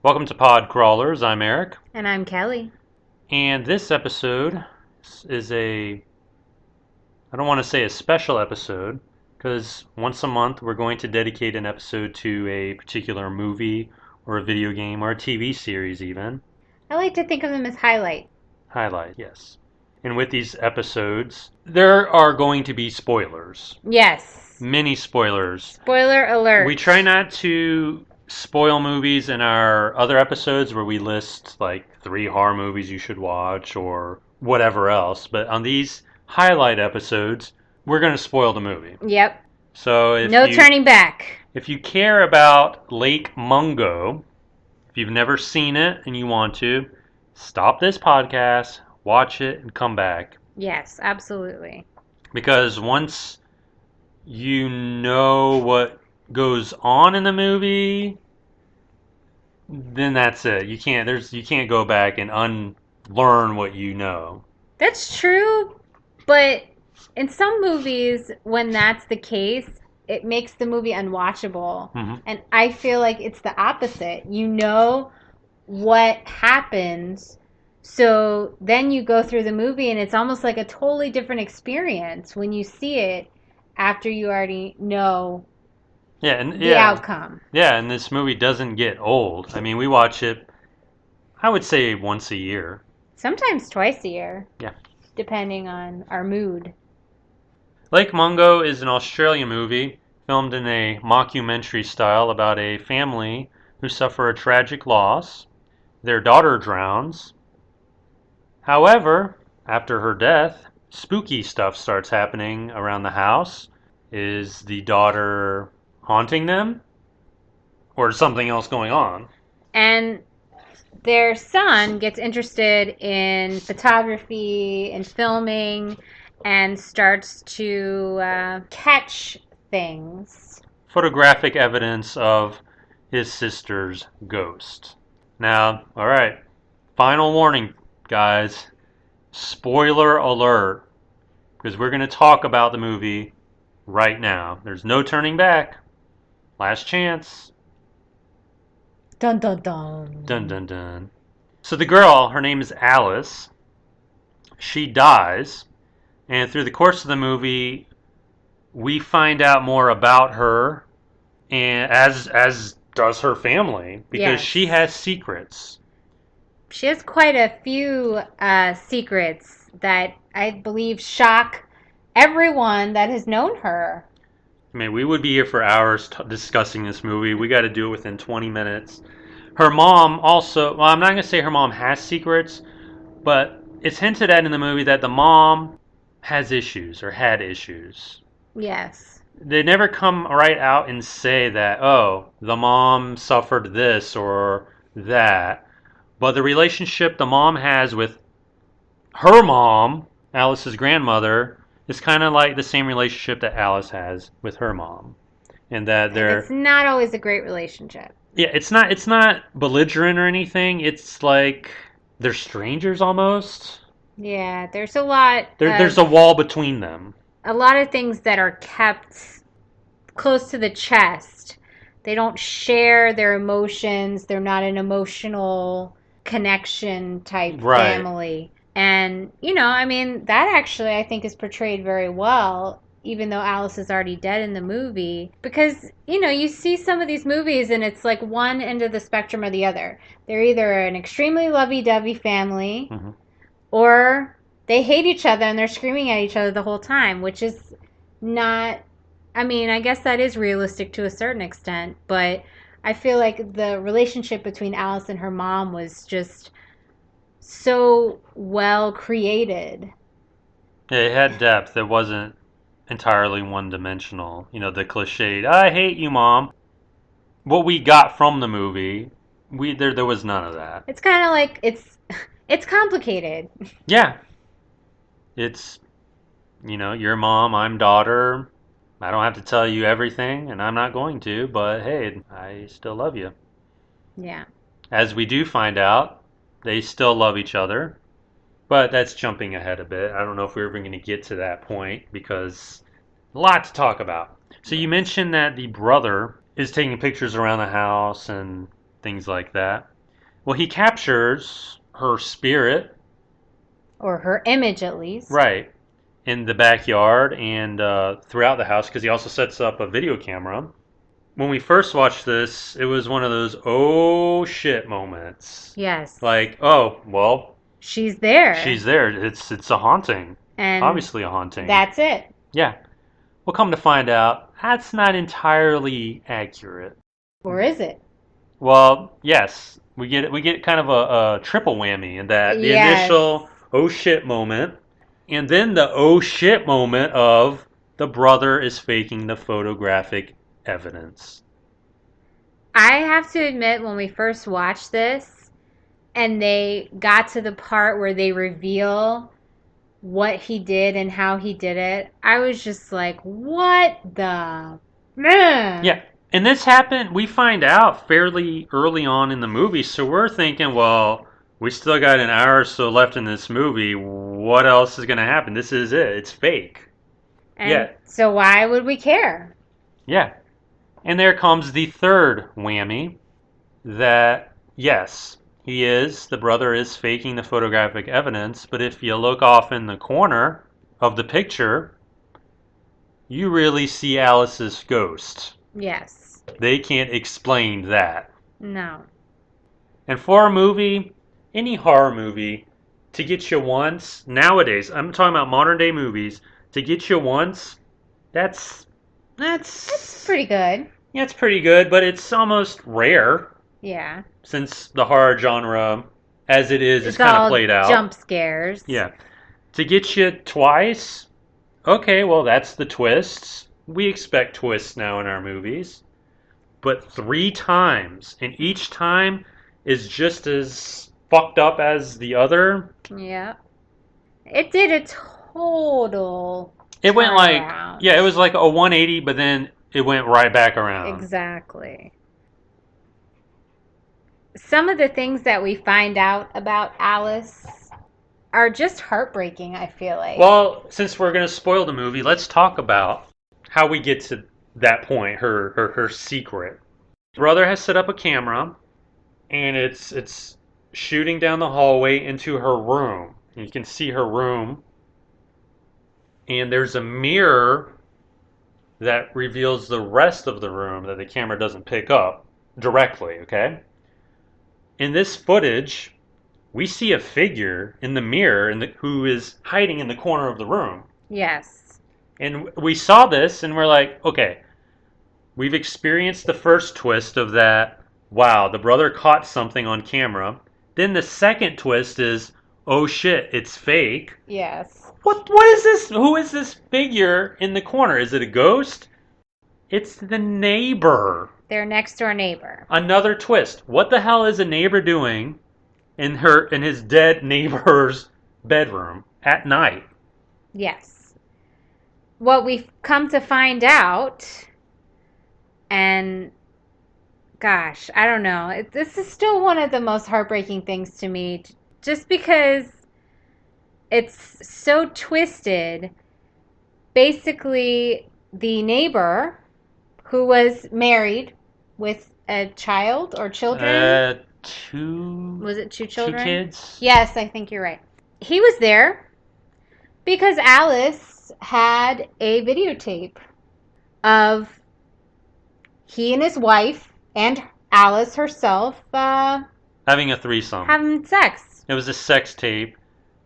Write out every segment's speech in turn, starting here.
Welcome to Pod Crawlers. I'm Eric. And I'm Kelly. And this episode is I don't want to say a special episode, because once a month we're going to dedicate an episode to a particular movie or a video game or a TV series even. I like to think of them as highlights. Highlight, yes. And with these episodes, there are going to be spoilers. Yes. Many spoilers. Spoiler alert. We try not to spoil movies in our other episodes where we list like 3 horror movies you should watch or whatever else. But on these highlight episodes, we're going to spoil the movie. Yep. So no turning back. If you care about Lake Mungo, if you've never seen it and you want to, stop this podcast, watch it, and come back. Yes, absolutely. Because once you know what goes on in the movie, then that's it. You can't go back and unlearn what you know. That's true, but in some movies, when that's the case, it makes the movie unwatchable. Mm-hmm. And I feel like it's the opposite. You know what happens, so then you go through the movie and it's almost like a totally different experience when you see it after you already know the outcome. Yeah, and this movie doesn't get old. I mean, we watch it, I would say, once a year. Sometimes twice a year. Yeah. Depending on our mood. Lake Mungo is an Australian movie filmed in a mockumentary style about a family who suffer a tragic loss. Their daughter drowns. However, after her death, spooky stuff starts happening around the house. Is the daughter haunting them? Or is something else going on? And their son gets interested in photography and filming and starts to catch things. Photographic evidence of his sister's ghost. Now, alright, final warning, guys. Spoiler alert. Because we're going to talk about the movie right now. There's no turning back. Last chance. Dun dun dun. Dun dun dun. So the girl, her name is Alice. She dies. And through the course of the movie, we find out more about her, and as does her family, because she has secrets. She has quite a few secrets that I believe shock everyone that has known her. I mean, we would be here for hours discussing this movie. We got to do it within 20 minutes. Her mom also, well, I'm not going to say her mom has secrets, but it's hinted at in the movie that the mom has issues or had issues. Yes. They never come right out and say that, oh, the mom suffered this or that. But the relationship the mom has with her mom, Alice's grandmother, is kind of like the same relationship that Alice has with her mom. And that it's not always a great relationship. Yeah, it's not belligerent or anything. It's like they're strangers almost. Yeah, there's a lot. There's a wall between them. A lot of things that are kept close to the chest. They don't share their emotions. They're not an emotional connection type family. And, I mean, that actually I think is portrayed very well, even though Alice is already dead in the movie. Because, you see some of these movies and it's like one end of the spectrum or the other. They're either an extremely lovey-dovey family, or they hate each other and they're screaming at each other the whole time, which is not, I mean, I guess that is realistic to a certain extent, but I feel like the relationship between Alice and her mom was just so well created It had depth. It wasn't entirely one-dimensional. You know, the cliched, "I hate you, Mom." What we got from the movie, there was none of that. It's kind of like it's complicated. Yeah, it's your mom, I'm daughter. I don't have to tell you everything, and I'm not going to. But hey, I still love you. Yeah. As we do find out, they still love each other. But that's jumping ahead a bit. I don't know if we're ever going to get to that point because a lot to talk about. So you mentioned that the brother is taking pictures around the house and things like that. Well, he captures her spirit, Or her image, at least. right, in the backyard and throughout the house because he also sets up a video camera. When we first watched this, it was one of those oh shit moments. Yes. Like, oh, well, she's there. she's there. It's a haunting. And obviously a haunting. that's it. Yeah. We'll come to find out that's not entirely accurate. Or is it? Well, yes. We get kind of a triple whammy in that the Yes. initial oh shit moment and then the oh shit moment of the brother is faking the photographic evidence. I have to admit, when we first watched this and they got to the part where they reveal what he did and how he did it, I was just like, what the? Yeah. And this happened, we find out fairly early on in the movie, so we're thinking, well, we still got an hour or so left in this movie. What else is going to happen? This is it. It's fake. And yeah. So why would we care? Yeah. And there comes the third whammy that, yes, the brother is faking the photographic evidence, but if you look off in the corner of the picture, you really see Alice's ghost. Yes. They can't explain that. No. And for a movie, any horror movie, to get you once, nowadays, I'm talking about modern day movies, to get you once, that's pretty good. Yeah, it's pretty good, but it's almost rare. Yeah. Since the horror genre, as it is It's kind of all played out. jump scares. Yeah. To get you twice, okay, well, that's the twists. We expect twists now in our movies. But 3 times, and each time is just as fucked up as the other. Yeah. It did a total It went like, turnaround. yeah, it was like a 180, but then it went right back around. Exactly. Some of the things that we find out about Alice are just heartbreaking, I feel like. Well, since we're going to spoil the movie, let's talk about how we get to that point, her secret. Brother has set up a camera, and it's shooting down the hallway into her room. You can see her room, and there's a mirror that reveals the rest of the room that the camera doesn't pick up directly, okay? In this footage, we see a figure in the mirror who is hiding in the corner of the room. Yes. And we saw this and we're like, okay, we've experienced the first twist of that, wow, the brother caught something on camera. Then the second twist is, oh shit, it's fake. Yes. What is this? Who is this figure in the corner? Is it a ghost? It's the neighbor. Their next door neighbor. Another twist. What the hell is a neighbor doing in his dead neighbor's bedroom at night? Yes. What we've come to find out, and gosh, I don't know. This is still one of the most heartbreaking things to me, just because it's so twisted. Basically, the neighbor who was married with a child or children. Was it 2 children? 2 kids? Yes, I think you're right. He was there because Alice had a videotape of he and his wife and Alice herself having a threesome. Having sex. It was a sex tape.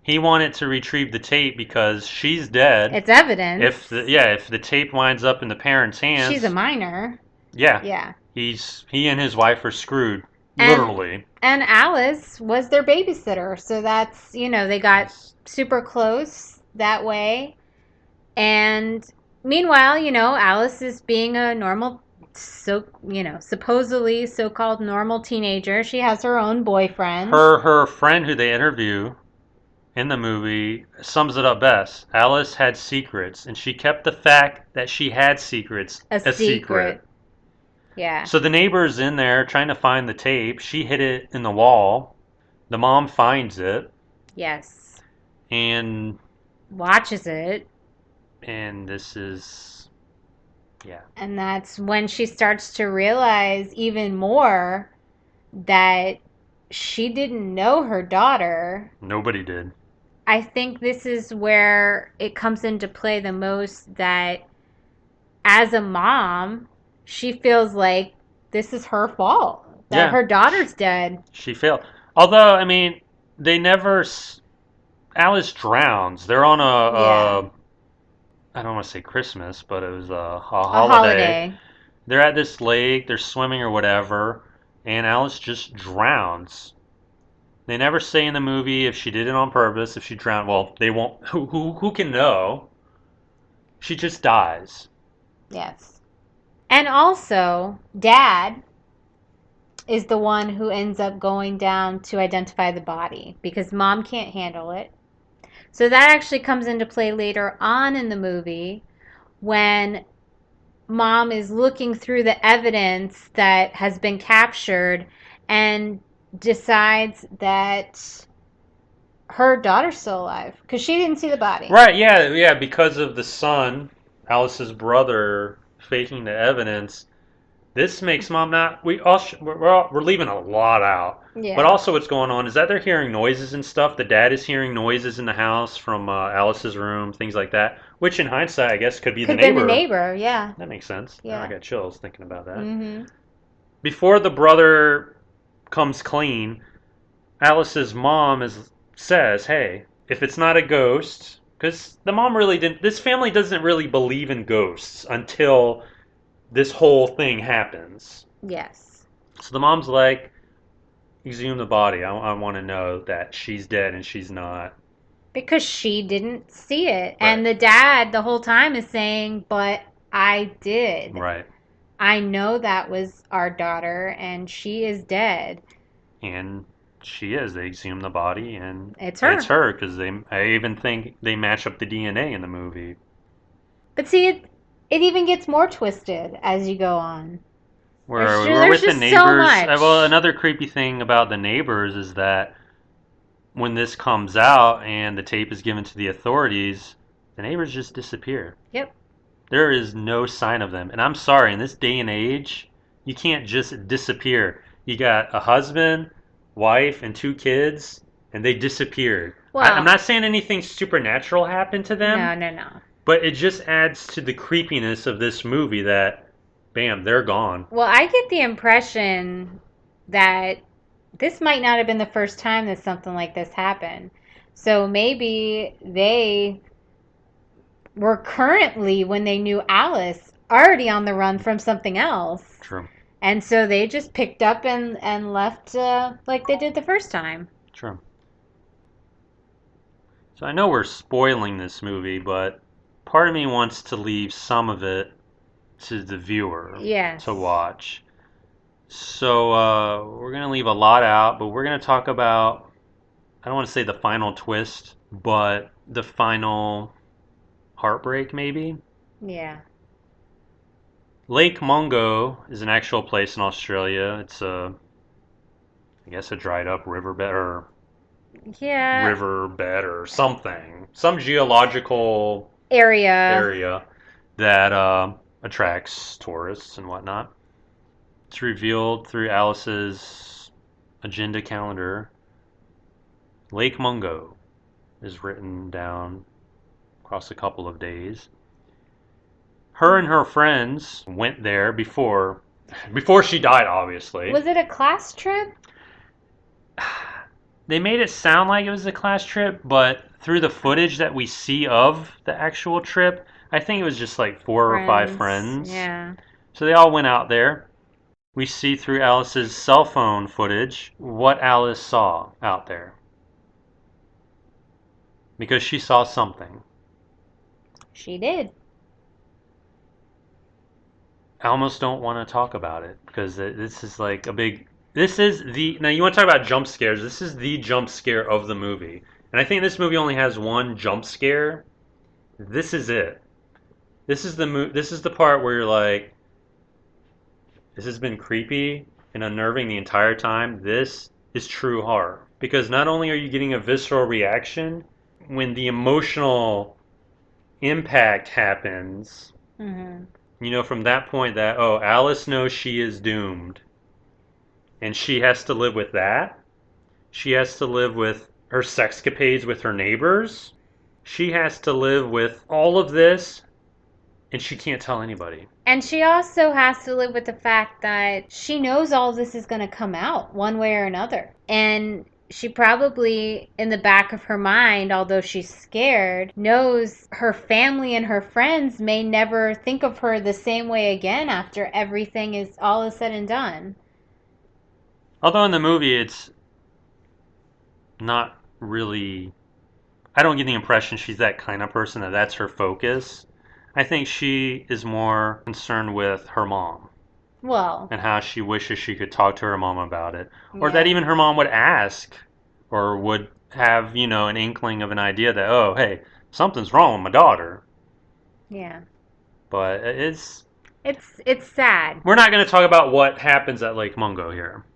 He wanted to retrieve the tape because she's dead. It's evidence. If the tape winds up in the parents' hands, she's a minor. Yeah. Yeah. He and his wife are screwed, literally. And Alice was their babysitter, so that's they got super close. that way. And meanwhile, Alice is being a normal, supposedly so-called normal teenager. She has her own boyfriend. Her friend who they interview in the movie sums it up best. Alice had secrets, and she kept the fact that she had secrets A a secret. secret. Yeah. So the neighbor's in there trying to find the tape. She hid it in the wall. The mom finds it Yes. and Watches it. and this is yeah. And that's when she starts to realize even more that she didn't know her daughter. Nobody did. I think this is where it comes into play the most, that as a mom, she feels like this is her fault, that Yeah. her daughter's dead. She failed. Although, I mean, they never. Alice drowns. They're on Yeah. I don't want to say Christmas, but it was a A holiday. holiday. They're at this lake. They're swimming or whatever, and Alice just drowns. They never say in the movie if she did it on purpose, if she drowned. Well, they won't. Who can know? She just dies. Yes. And also, Dad is the one who ends up going down to identify the body because Mom can't handle it. So that actually comes into play later on in the movie when Mom is looking through the evidence that has been captured and decides that her daughter's still alive because she didn't see the body. Right? Yeah, yeah. Because of the son, Alice's brother, faking the evidence. This makes mom not. We're leaving a lot out. But Yeah. also, what's going on is that they're hearing noises and stuff. The dad is hearing noises in the house from Alice's room, things like that. Which, in hindsight, I guess could be the Could have been the neighbor. neighbor, yeah. That makes sense. Now I Yeah. got chills thinking about that. Mm-hmm. Before the brother comes clean, Alice's mom says, "Hey, if it's not a ghost, because the mom really didn't. This family doesn't really believe in ghosts until this whole thing happens." Yes. So the mom's like, exhume the body. I want to know that she's dead and she's not. Because she didn't see it. Right. And the dad the whole time is saying, but I did. Right. I know that was our daughter and she is dead. And she is. They exhume the body and It's her. It's her because I even think they match up the DNA in the movie. But see, it even gets more twisted as you go on. We're with the just neighbors. so much. Well, another creepy thing about the neighbors is that when this comes out and the tape is given to the authorities, the neighbors just disappear. Yep. There is no sign of them. And I'm sorry, in this day and age, you can't just disappear. You got a husband, wife, and 2 kids, and they disappeared. Well, I'm not saying anything supernatural happened to them. No. But it just adds to the creepiness of this movie that, bam, they're gone. Well, I get the impression that this might not have been the first time that something like this happened. So maybe they were currently, when they knew Alice, already on the run from something else. True. And so they just picked up and left like they did the first time. True. So I know we're spoiling this movie, but part of me wants to leave some of it to the viewer Yes. to watch. So we're going to leave a lot out, but we're going to talk about, I don't want to say the final twist, but the final heartbreak maybe. Yeah. Lake Mungo is an actual place in Australia. It's I guess a dried up riverbed or something. Some geological area that attracts tourists and whatnot. It's revealed through Alice's agenda calendar. Lake Mungo is written down across a couple of days. Her and her friends went there before she died, obviously. Was it a class trip? They made it sound like it was a class trip, but through the footage that we see of the actual trip, I think it was just like 4 or 5 friends. Yeah. So they all went out there. We see through Alice's cell phone footage what Alice saw out there. because she saw something. She did. I almost don't want to talk about it because this is like a big. This is the. Now, you want to talk about jump scares. This is the jump scare of the movie. And I think this movie only has one jump scare. This is it. This is the part where you're like, this has been creepy and unnerving the entire time. This is true horror. Because not only are you getting a visceral reaction, when the emotional impact happens, you know from that point that, oh, Alice knows she is doomed. And she has to live with that. She has to live with her sexcapades with her neighbors. She has to live with all of this, and she can't tell anybody. And she also has to live with the fact that she knows all this is going to come out one way or another. And she probably, in the back of her mind, although she's scared, knows her family and her friends may never think of her the same way again after everything is all is said and done. Although in the movie it's not really... I don't get the impression she's that kind of person that that's her focus. I think she is more concerned with her mom. Well. And how she wishes she could talk to her mom about it. Or that even her mom would ask or would have, you know, an inkling of an idea that, oh, hey, something's wrong with my daughter. Yeah. But it's sad. We're not going to talk about what happens at Lake Mungo here.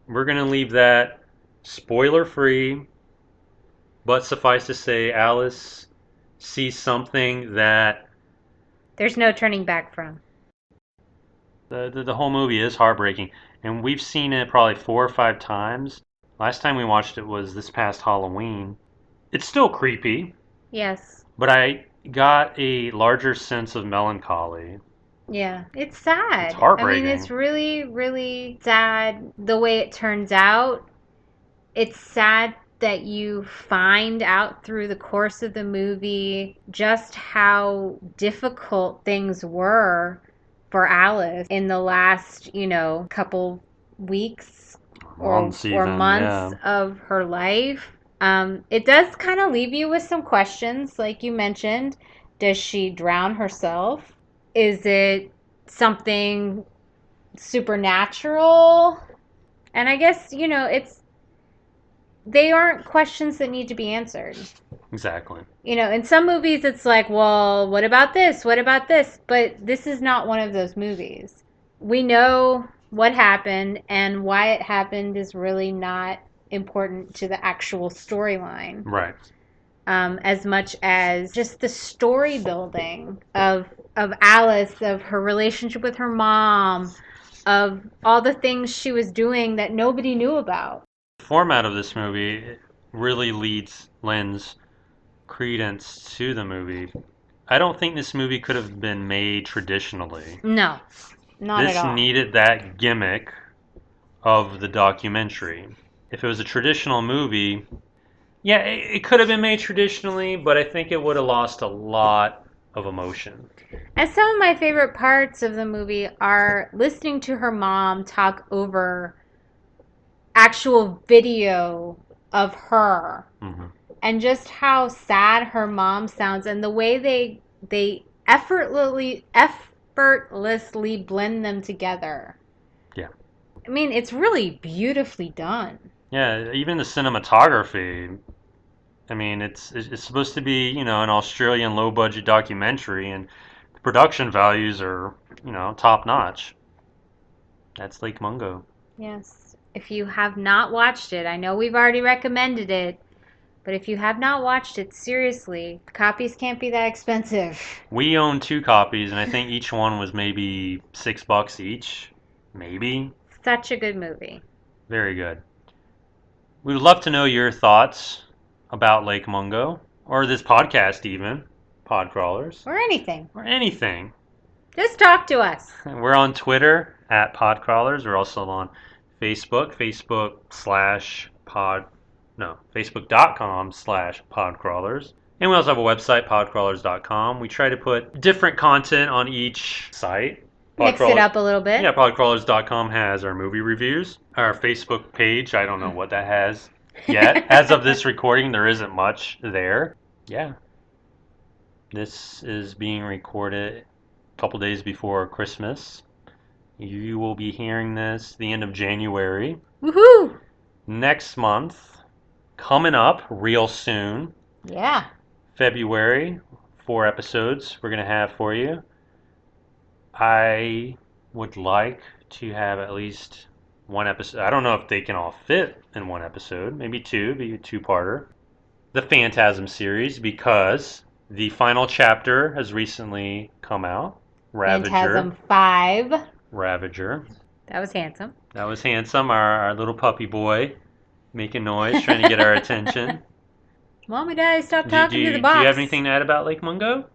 We're going to leave that spoiler free. But suffice to say, Alice sees something that there's no turning back from. The whole movie is heartbreaking. And we've seen it probably 4 or 5 times. Last time we watched it was this past Halloween. It's still creepy. Yes. But I got a larger sense of melancholy. Yeah. It's sad. It's heartbreaking. I mean, it's really, really sad the way it turns out. It's sad that you find out through the course of the movie just how difficult things were for Alice in the last, couple weeks or months of her life. It does kind of leave you with some questions, like you mentioned. Does she drown herself? Is it something supernatural? And I guess, they aren't questions that need to be answered. Exactly. In some movies it's like, well, what about this? What about this? But this is not one of those movies. We know what happened, and why it happened is really not important to the actual storyline. Right. As much as just the story building of Alice, of her relationship with her mom, of all the things she was doing that nobody knew about. The format of this movie really lends credence to the movie. I don't think this movie could have been made traditionally. No, not at all. This needed that gimmick of the documentary. If it was a traditional movie, yeah, it could have been made traditionally, but I think it would have lost a lot of emotion. And some of my favorite parts of the movie are listening to her mom talk over actual video of her, and just how sad her mom sounds, and the way they effortlessly blend them together. Yeah. I mean, it's really beautifully done. Yeah, even the cinematography. I mean, it's supposed to be, an Australian low-budget documentary, and the production values are, top notch. That's Lake Mungo. Yes. If you have not watched it, I know we've already recommended it, but if you have not watched it, seriously, copies can't be that expensive. We own 2 copies, and I think each one was maybe $6 each. Maybe. Such a good movie. Very good. We would love to know your thoughts about Lake Mungo, or this podcast even, Podcrawlers. Or anything. Or anything. Just talk to us. We're on Twitter at Podcrawlers. We're also on Facebook, Facebook.com/podcrawlers. And we also have a website, podcrawlers.com. We try to put different content on each site. Mix it up a little bit. Yeah, podcrawlers.com has our movie reviews. Our Facebook page, I don't know what that has yet. As of this recording, there isn't much there. Yeah. This is being recorded a couple days before Christmas. You will be hearing this the end of January. Woohoo! Next month, coming up real soon, Yeah. February, 4 episodes we're going to have for you. I would like to have at least one episode. I don't know if they can all fit in one episode. Maybe two, be a two-parter. The Phantasm series, because the final chapter has recently come out. Phantasm 5. Ravager. That was handsome. That was handsome. Our little puppy boy making noise, trying to get our attention. Mommy, Daddy, stop talking to the Do box. you have anything to add about Lake Mungo?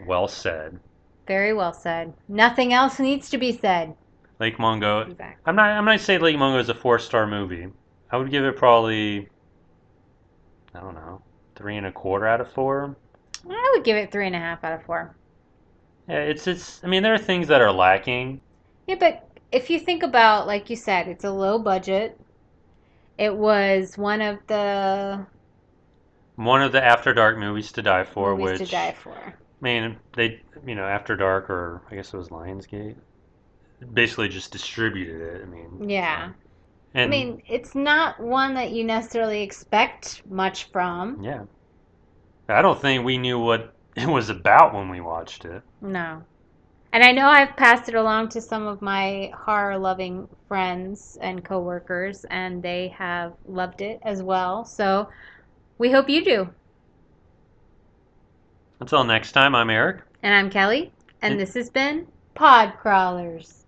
Well said. Very well said. Nothing else needs to be said. Lake Mungo. I'm not saying Lake Mungo is a 4-star movie. I would give it probably, I don't know, 3.25 out of 4. I would give it 3.5 out of 4. Yeah, it's. I mean, there are things that are lacking. Yeah, but if you think about, like you said, it's a low budget. It was one of the After Dark movies to die for, movies which to die for. I mean, they, After Dark, or I guess it was Lionsgate, basically just distributed it. I mean, Yeah. and I mean, it's not one that you necessarily expect much from. yeah, I don't think we knew what it was about when we watched it. No. And I know I've passed it along to some of my horror-loving friends and coworkers, and they have loved it as well. So we hope you do. Until next time, I'm Eric. And I'm Kelly, and this has been Pod Crawlers.